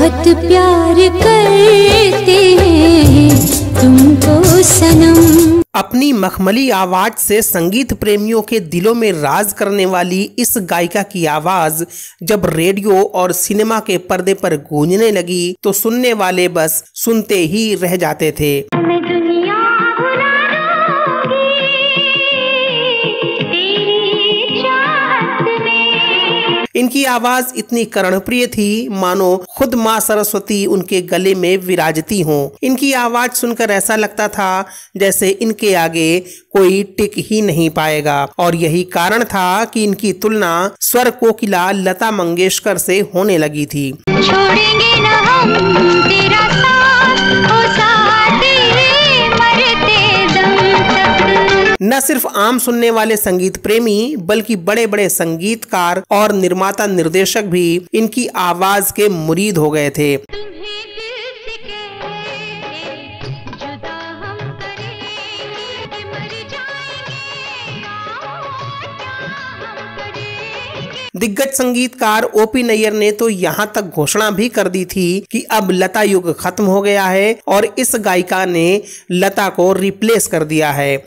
बहुत प्यार करते हैं तुमको सनम। अपनी मखमली आवाज से संगीत प्रेमियों के दिलों में राज करने वाली इस गायिका की आवाज जब रेडियो और सिनेमा के पर्दे पर गूंजने लगी तो सुनने वाले बस सुनते ही रह जाते थे। इनकी आवाज इतनी कर्णप्रिय थी मानो खुद माँ सरस्वती उनके गले में विराजती हों। इनकी आवाज सुनकर ऐसा लगता था जैसे इनके आगे कोई टिक ही नहीं पाएगा, और यही कारण था कि इनकी तुलना स्वर कोकिला लता मंगेशकर से होने लगी थी। छोड़ेंगे ना हम तेरा साथ, ओ साथी मरते दम तक। न सिर्फ आम सुनने वाले संगीत प्रेमी बल्कि बड़े बड़े संगीतकार और निर्माता निर्देशक भी इनकी आवाज के मुरीद हो गए थे। दिग्गज संगीतकार ओपी नैयर ने तो यहाँ तक घोषणा भी कर दी थी कि अब लता युग खत्म हो गया है और इस गायिका ने लता को रिप्लेस कर दिया है।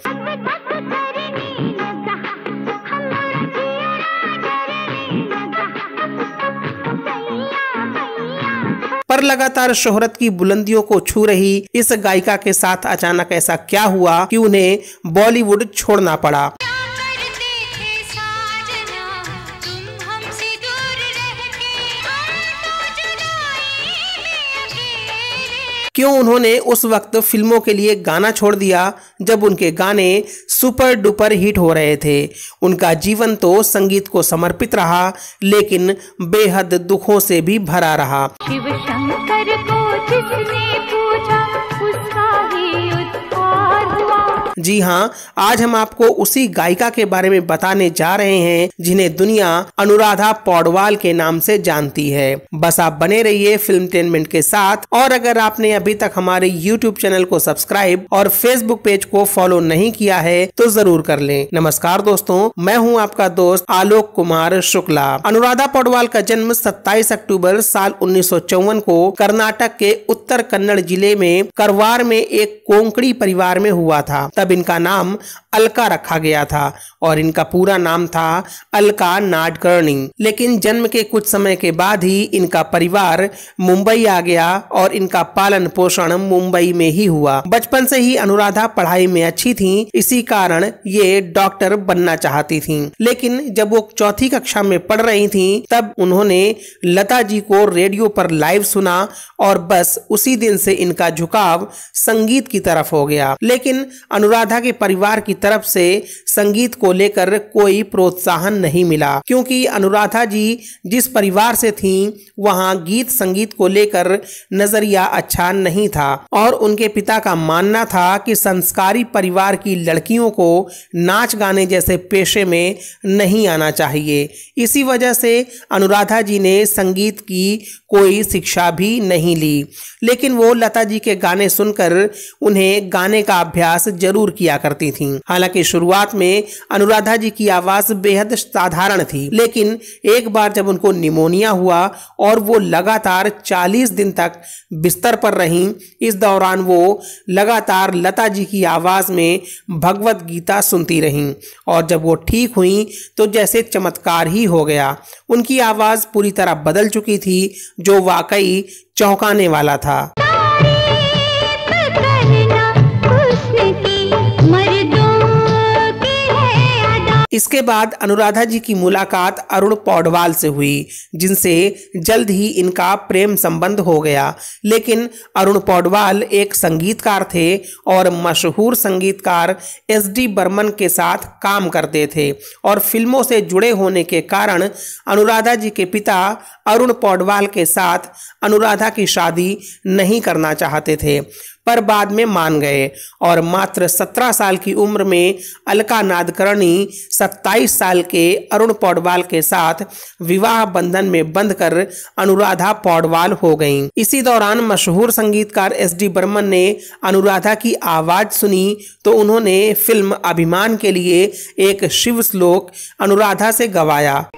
पर लगातार शोहरत की बुलंदियों को छू रही इस गायिका के साथ अचानक ऐसा क्या हुआ कि उन्हें बॉलीवुड छोड़ना पड़ा। क्यों उन्होंने उस वक्त फिल्मों के लिए गाना छोड़ दिया जब उनके गाने सुपर डुपर हिट हो रहे थे। उनका जीवन तो संगीत को समर्पित रहा लेकिन बेहद दुखों से भी भरा रहा। शिव शंकर को जिसने पूजा उसका ही उद्धार हुआ। जी हाँ, आज हम आपको उसी गायिका के बारे में बताने जा रहे हैं जिन्हें दुनिया अनुराधा पौडवाल के नाम से जानती है। बस आप बने रहिए फिल्मटेनमेंट के साथ, और अगर आपने अभी तक हमारे YouTube चैनल को सब्सक्राइब और Facebook पेज को फॉलो नहीं किया है तो जरूर कर लें। नमस्कार दोस्तों, मैं हूं आपका दोस्त आलोक कुमार शुक्ला। अनुराधा पौडवाल का जन्म 27 अक्टूबर साल 1954 को कर्नाटक के उत्तर कन्नड़ जिले में करवार में एक कोंकणी परिवार में हुआ था। तब इनका नाम अलका रखा गया था और इनका पूरा नाम था अलका नाडकर्णी। लेकिन जन्म के कुछ समय के बाद ही इनका परिवार मुंबई आ गया और इनका पालन पोषण मुंबई में ही हुआ। बचपन से ही अनुराधा पढ़ाई में अच्छी थीं, इसी कारण ये डॉक्टर बनना चाहती थीं। लेकिन जब वो चौथी कक्षा में पढ़ रही थीं, तब उन्होंने लता जी को रेडियो पर लाइव सुना और बस उसी दिन से इनका झुकाव संगीत की तरफ हो गया। लेकिन अनुराधा के परिवार की तरफ से संगीत को लेकर कोई प्रोत्साहन नहीं मिला, क्योंकि अनुराधा जी जिस परिवार से थीं वहां गीत संगीत को लेकर नजरिया अच्छा नहीं था और उनके पिता का मानना था कि संस्कारी परिवार की लड़कियों को नाच गाने जैसे पेशे में नहीं आना चाहिए। इसी वजह से अनुराधा जी ने संगीत की कोई शिक्षा भी नहीं ली, लेकिन वो लता जी के गाने सुनकर उन्हें गाने का अभ्यास जरूर किया करती थीं। हालांकि शुरुआत में अनुराधा जी की आवाज बेहद साधारण थी, लेकिन एक बार जब उनको निमोनिया हुआ और वो लगातार 40 दिन तक बिस्तर पर रहीं, इस दौरान वो लगातार लता जी की आवाज में भगवत गीता सुनती रहीं और जब वो ठीक हुई तो जैसे चमत्कार ही हो गया। उनकी आवाज पूरी तरह बदल चुकी थी, जो वाकई चौंकाने वाला था। इसके बाद अनुराधा जी की मुलाकात अरुण पौडवाल से हुई, जिनसे जल्द ही इनका प्रेम संबंध हो गया। लेकिन अरुण पौडवाल एक संगीतकार थे और मशहूर संगीतकार SD बर्मन के साथ काम करते थे और फिल्मों से जुड़े होने के कारण अनुराधा जी के पिता अरुण पौडवाल के साथ अनुराधा की शादी नहीं करना चाहते थे, पर बाद में मान गए और मात्र 17 साल की उम्र में अलका नाडकर्णी 27 साल के अरुण पौडवाल के साथ विवाह बंधन में बंधकर अनुराधा पौडवाल हो गईं। इसी दौरान मशहूर संगीतकार SD बर्मन ने अनुराधा की आवाज सुनी तो उन्होंने फिल्म अभिमान के लिए एक शिव श्लोक अनुराधा से गवाया।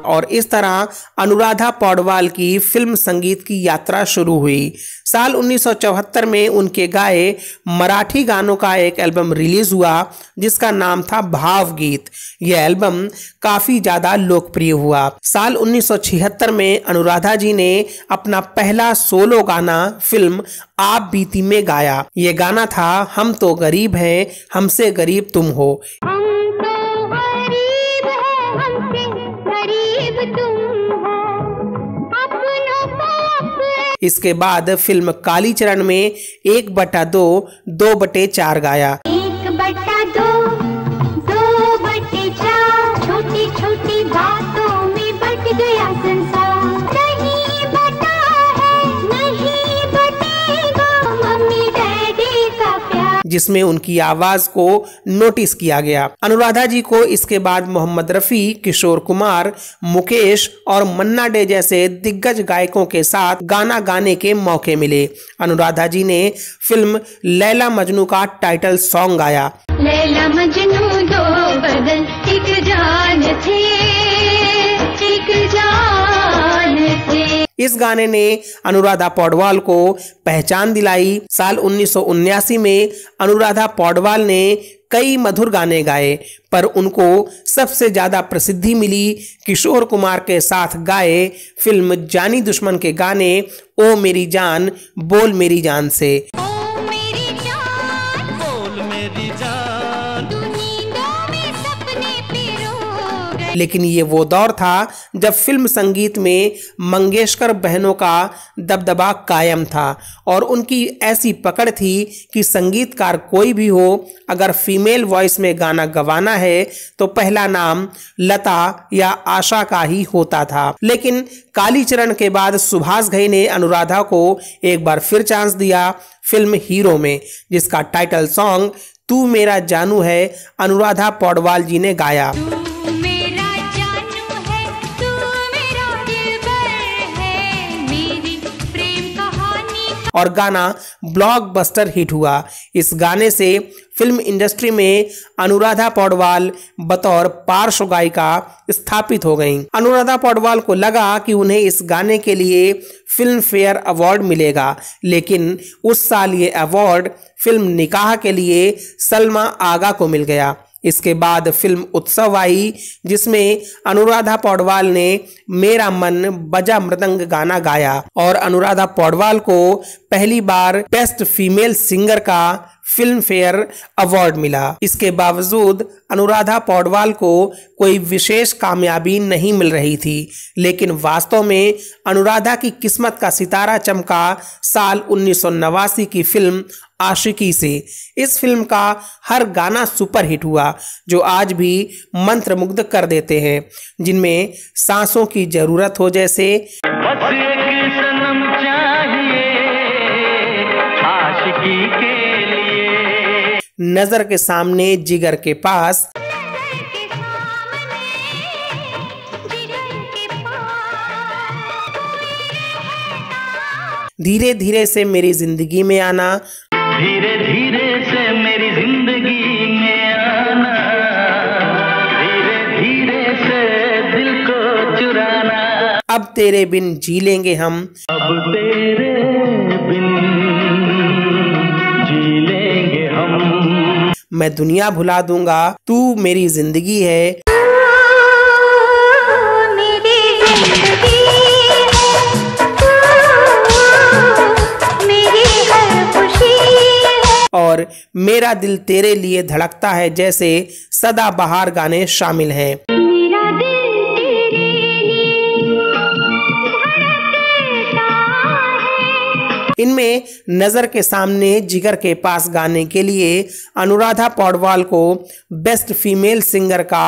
और इस तरह अनुराधा पौडवाल की फिल्म संगीत की यात्रा शुरू हुई। साल 1974 में उनके गाए मराठी गानों का एक एल्बम रिलीज हुआ जिसका नाम था भावगीत। यह एल्बम काफी ज्यादा लोकप्रिय हुआ। साल 1976 में अनुराधा जी ने अपना पहला सोलो गाना फिल्म आप बीती में गाया। यह गाना था हम तो गरीब हैं, हमसे गरीब तुम हो। इसके बाद फिल्म कालीचरण में 1/2, 2/4 गाया। 1/2, 2/4, छोटी छोटी बातों में बट गया संसार। नहीं बटा है, नहीं बटेगा मम्मी डैडी का प्यार, जिसमें उनकी आवाज को नोटिस किया गया। अनुराधा जी को इसके बाद मोहम्मद रफी, किशोर कुमार, मुकेश और मन्ना डे जैसे दिग्गज गायकों के साथ गाना गाने के मौके मिले। अनुराधा जी ने फिल्म लैला मजनू का टाइटल सॉन्ग गाया। लैला मजनू दो बदन एक जान थे, एक जान थे। इस गाने ने अनुराधा पौडवाल को पहचान दिलाई। साल 1979 में अनुराधा पौडवाल ने कई मधुर गाने गाए, पर उनको सबसे ज्यादा प्रसिद्धि मिली किशोर कुमार के साथ गाए फिल्म जानी दुश्मन के गाने ओ मेरी जान बोल मेरी जान से। लेकिन ये वो दौर था जब फिल्म संगीत में मंगेशकर बहनों का दबदबा कायम था और उनकी ऐसी पकड़ थी कि संगीतकार कोई भी हो, अगर फीमेल वॉइस में गाना गवाना है तो पहला नाम लता या आशा का ही होता था। लेकिन कालीचरण के बाद सुभाष घई ने अनुराधा को एक बार फिर चांस दिया फिल्म हीरो में, जिसका टाइटल सॉन्ग तू मेरा जानू है अनुराधा पौडवाल जी ने गाया। और गाना ब्लॉकबस्टर हिट हुआ। इस गाने से फिल्म इंडस्ट्री में अनुराधा पौडवाल बतौर पार्श्व गायिका स्थापित हो गईं। अनुराधा पौडवाल को लगा कि उन्हें इस गाने के लिए फिल्म फेयर अवार्ड मिलेगा, लेकिन उस साल ये अवार्ड फिल्म निकाह के लिए सलमा आगा को मिल गया। इसके बाद फिल्म उत्सव आई, जिसमें अनुराधा पौडवाल ने मेरा मन बजा मृदंग गाना गाया और अनुराधा पौडवाल को पहली बार बेस्ट फीमेल सिंगर का फिल्म फेयर अवार्ड मिला। इसके बावजूद अनुराधा पौडवाल को कोई विशेष कामयाबी नहीं मिल रही थी, लेकिन वास्तव में अनुराधा की किस्मत का सितारा चमका साल 1989 की फिल्म आशिकी से। इस फिल्म का हर गाना सुपरहिट हुआ, जो आज भी मंत्रमुग्ध कर देते हैं, जिनमें सांसों की जरूरत हो जैसे, बस एक सनम चाहिए आशिकी के लिए, नजर के सामने जिगर के पास, धीरे धीरे से मेरी जिंदगी में आना, धीरे धीरे से मेरी जिंदगी में आना, धीरे धीरे से दिल को चुराना, अब तेरे बिन जी लेंगे हम, अब तेरे बिन जी लेंगे हम, मैं दुनिया भुला दूंगा तू मेरी जिंदगी है, और मेरा दिल तेरे लिए धड़कता है जैसे सदाबहार गाने शामिल हैं। मेरा दिल तेरे लिए धड़कता है। इनमें नजर के सामने जिगर के पास गाने के लिए अनुराधा पौडवाल को बेस्ट फीमेल सिंगर का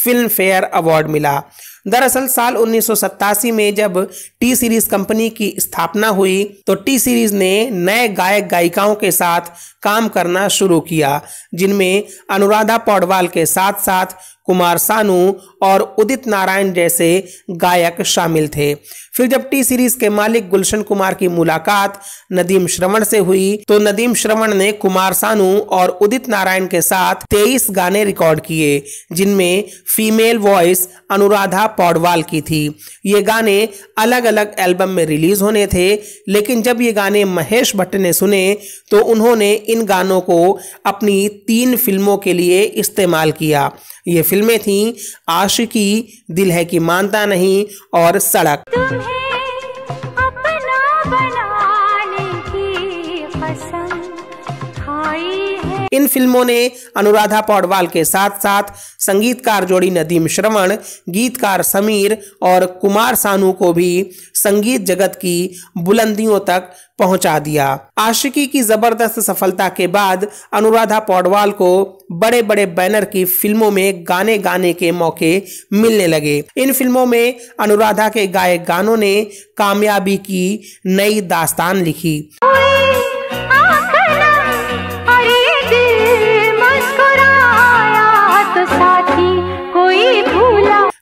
फिल्म फेयर अवार्ड मिला। दरअसल साल 1987 में जब टी सीरीज कंपनी की स्थापना हुई तो टी सीरीज ने नए गायक गायिकाओं के साथ काम करना शुरू किया, जिनमें अनुराधा पौडवाल के साथ साथ कुमार सानू और उदित नारायण जैसे गायक शामिल थे। फिर जब टी सीरीज के मालिक गुलशन कुमार की मुलाकात नदीम श्रवण से हुई तो नदीम श्रवण ने कुमार सानू और उदित नारायण के साथ 23 गाने रिकॉर्ड किए, जिनमें फीमेल वॉइस अनुराधा पौडवाल की थी। ये गाने अलग अलग एल्बम में रिलीज होने थे, लेकिन जब ये गाने महेश भट्ट ने सुने तो उन्होंने इन गानों को अपनी 3 फिल्मों के लिए इस्तेमाल किया। ये फिल्में थीं आशिकी, दिल है कि मानता नहीं और सड़क। इन फिल्मों ने अनुराधा पौडवाल के साथ साथ संगीतकार जोड़ी नदीम श्रवण, गीतकार समीर और कुमार सानू को भी संगीत जगत की बुलंदियों तक पहुंचा दिया। आशिकी की जबरदस्त सफलता के बाद अनुराधा पौडवाल को बड़े बड़े बैनर की फिल्मों में गाने गाने के मौके मिलने लगे। इन फिल्मों में अनुराधा के गाए गानों ने कामयाबी की नई दास्तान लिखी।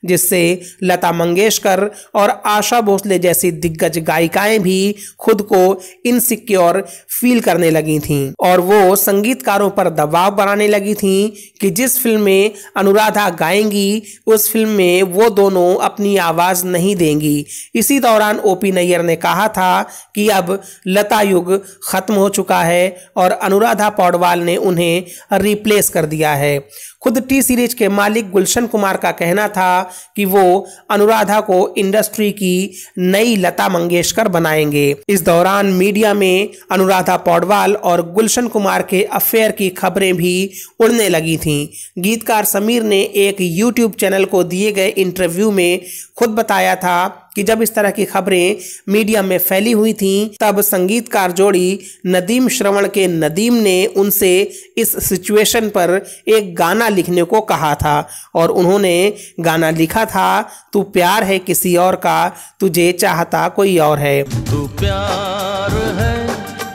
जिससे लता मंगेशकर और आशा भोसले जैसी दिग्गज गायिकाएं भी खुद को इनसिक्योर फील करने लगी थीं और वो संगीतकारों पर दबाव बनाने लगी थीं कि जिस फिल्म में अनुराधा गाएंगी उस फिल्म में वो दोनों अपनी आवाज नहीं देंगी। इसी दौरान ओपी नैयर ने कहा था कि अब लता युग खत्म हो चुका है और अनुराधा पौडवाल ने उन्हें रिप्लेस कर दिया है। खुद टी सीरीज के मालिक गुलशन कुमार का कहना था कि वो अनुराधा को इंडस्ट्री की नई लता मंगेशकर बनाएंगे। इस दौरान मीडिया में अनुराधा पौडवाल और गुलशन कुमार के अफेयर की खबरें भी उड़ने लगी थीं। गीतकार समीर ने एक यूट्यूब चैनल को दिए गए इंटरव्यू में खुद बताया था कि जब इस तरह की खबरें मीडिया में फैली हुई थीं तब संगीतकार जोड़ी नदीम श्रवण के नदीम ने उनसे इस सिचुएशन पर एक गाना लिखने को कहा था और उन्होंने गाना लिखा था, तू प्यार है किसी और का, तुझे चाहता कोई और है। तू प्यार है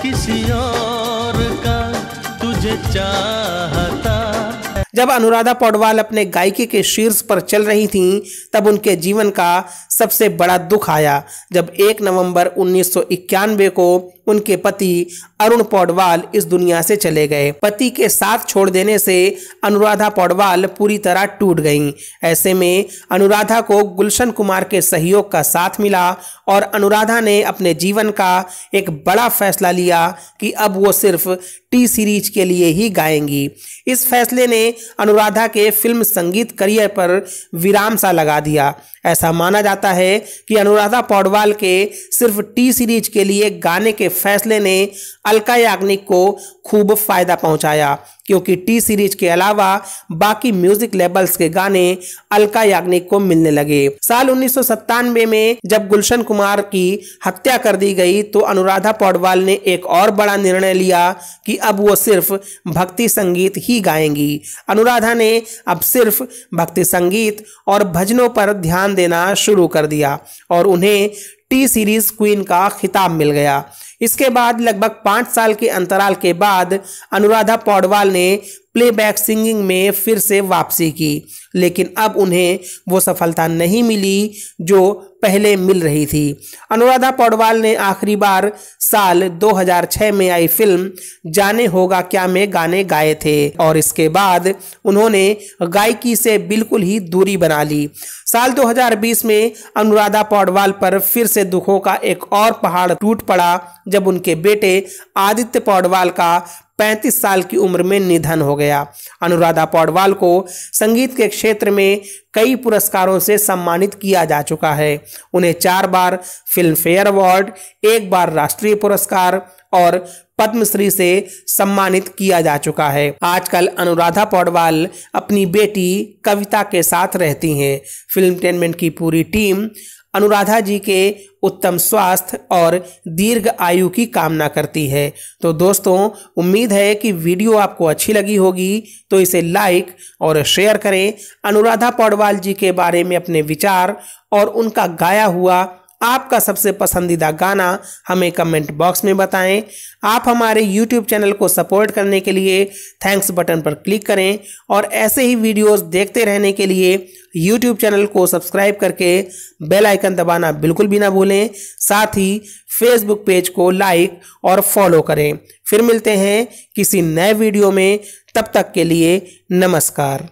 किसी और का, तुझे चाहता। जब अनुराधा पौडवाल अपने गायकी के शीर्ष पर चल रही थीं तब उनके जीवन का सबसे बड़ा दुख आया जब 1 नवंबर 1991 को उनके पति अरुण पौडवाल इस दुनिया से चले गए। पति के साथ छोड़ देने से अनुराधा पौडवाल पूरी तरह टूट गईं। ऐसे में अनुराधा को गुलशन कुमार के सहयोग का साथ मिला और अनुराधा ने अपने जीवन का एक बड़ा फैसला लिया कि अब वो सिर्फ टी सीरीज के लिए ही गाएंगी। इस फैसले ने अनुराधा के फिल्म संगीत करियर पर विराम सा लगा दिया। ऐसा माना जाता है कि अनुराधा पौडवाल के सिर्फ टी सीरीज के लिए गाने के फैसले ने अलका याग्निक को खूब फायदा पहुंचाया, क्योंकि टी सीरीज के अलावा बाकी म्यूजिक लेबल्स के गाने अलका याग्निक को मिलने लगे। साल 1997 में जब गुलशन कुमार की हत्या कर दी गई तो अनुराधा पौडवाल ने एक और बड़ा निर्णय लिया कि अब वो सिर्फ भक्ति संगीत ही गाएंगी। अनुराधा ने अब सिर्फ भक्ति संगीत और भजनों पर ध्यान देना शुरू कर दिया और उन्हें टी सीरीज क्वीन का खिताब मिल गया। इसके बाद लगभग 5 साल के अंतराल के बाद अनुराधा पौडवाल ने प्लेबैक सिंगिंग में फिर से वापसी की, लेकिन अब उन्हें वो सफलता नहीं मिली जो पहले मिल रही थी। अनुराधा पौडवाल ने आखिरी बार साल 2006 में आई फिल्म जाने होगा क्या में गाने गाए थे और इसके बाद उन्होंने गायकी से बिल्कुल ही दूरी बना ली। साल 2020 में अनुराधा पौडवाल पर फिर से दुखों का एक और पहाड़ टूट पड़ा जब उनके बेटे आदित्य पौडवाल का 35 साल की उम्र में निधन हो गया। अनुराधा पौडवाल को संगीत के क्षेत्र में कई पुरस्कारों से सम्मानित किया जा चुका है। उन्हें 4 बार फिल्म फेयर अवार्ड, 1 बार राष्ट्रीय पुरस्कार और पद्मश्री से सम्मानित किया जा चुका है। आजकल अनुराधा पौडवाल अपनी बेटी कविता के साथ रहती हैं। फिल्मटेनमेंट की पूरी टीम अनुराधा जी के उत्तम स्वास्थ्य और दीर्घ आयु की कामना करती है। तो दोस्तों, उम्मीद है कि वीडियो आपको अच्छी लगी होगी, तो इसे लाइक और शेयर करें। अनुराधा पौडवाल जी के बारे में अपने विचार और उनका गाया हुआ आपका सबसे पसंदीदा गाना हमें कमेंट बॉक्स में बताएं। आप हमारे YouTube चैनल को सपोर्ट करने के लिए थैंक्स बटन पर क्लिक करें और ऐसे ही वीडियोस देखते रहने के लिए YouTube चैनल को सब्सक्राइब करके बेल आइकन दबाना बिल्कुल भी ना भूलें। साथ ही Facebook पेज को लाइक और फॉलो करें। फिर मिलते हैं किसी नए वीडियो में, तब तक के लिए नमस्कार।